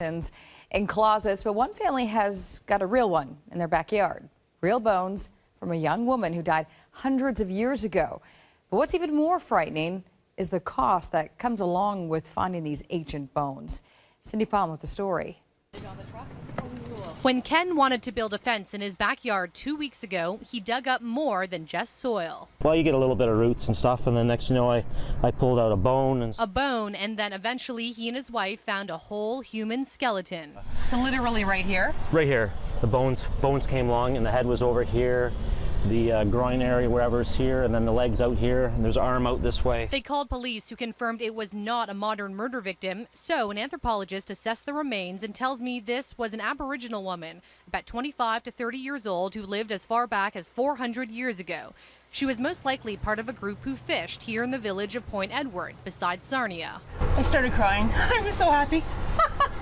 in closets, but one family has got a real one in their backyard. Real bones from a young woman who died hundreds of years ago. But what's even more frightening is the cost that comes along with finding these ancient bones. Cindy Palm with the story. When Ken wanted to build a fence in his backyard 2 weeks ago, he dug up more than just soil. Well, you get a little bit of roots and stuff, and then next you know, I pulled out a bone. And then eventually he and his wife found a whole human skeleton. So literally right here? Right here. The bones came along, and the head was over here. The groin area, wherever's here, and then the legs out here, and there's an arm out this way. They called police, who confirmed it was not a modern murder victim. So an anthropologist assessed the remains and tells me this was an Aboriginal woman, about 25 to 30 years old, who lived as far back as 400 years ago. She was most likely part of a group who fished here in the village of Point Edward, beside Sarnia. I started crying. I was so happy.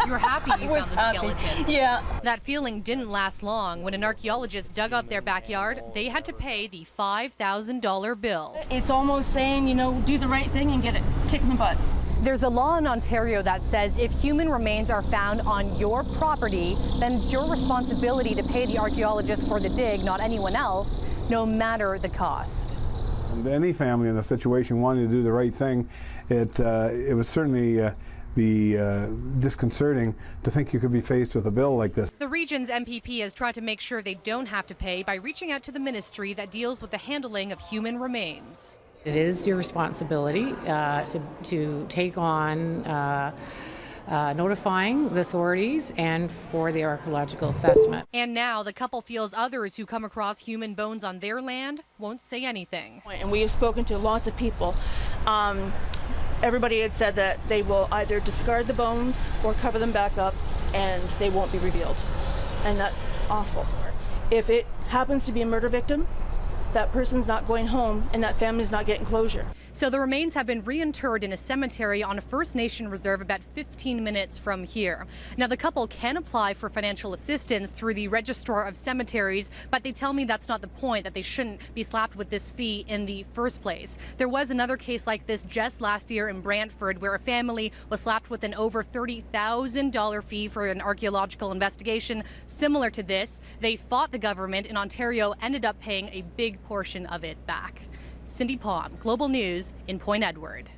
You were happy you found the skeleton. Yeah. That feeling didn't last long. When an archaeologist dug up their backyard, they had to pay the $5,000 bill. It's almost saying, you know, do the right thing and get it kicked in the butt. There's a law in Ontario that says if human remains are found on your property, then it's your responsibility to pay the archaeologist for the dig, not anyone else, no matter the cost. Any family in a situation wanting to do the right thing, it would certainly be disconcerting to think you could be faced with a bill like this. The region's MPP has tried to make sure they don't have to pay by reaching out to the ministry that deals with the handling of human remains. It is your responsibility to take on notifying the authorities and for the archaeological assessment. And now the couple feels others who come across human bones on their land won't say anything. And we have spoken to lots of people. Everybody had said that they will either discard the bones or cover them back up and they won't be revealed. And that's awful. If it happens to be a murder victim, that person's not going home and that family's not getting closure. So the remains have been reinterred in a cemetery on a First Nation reserve about 15 minutes from here. Now the couple can apply for financial assistance through the Registrar of Cemeteries, but they tell me that's not the point, that they shouldn't be slapped with this fee in the first place. There was another case like this just last year in Brantford where a family was slapped with an over $30,000 fee for an archaeological investigation similar to this. They fought the government, and Ontario ended up paying a big portion of it back. Cindy Palm, Global News in Point Edward.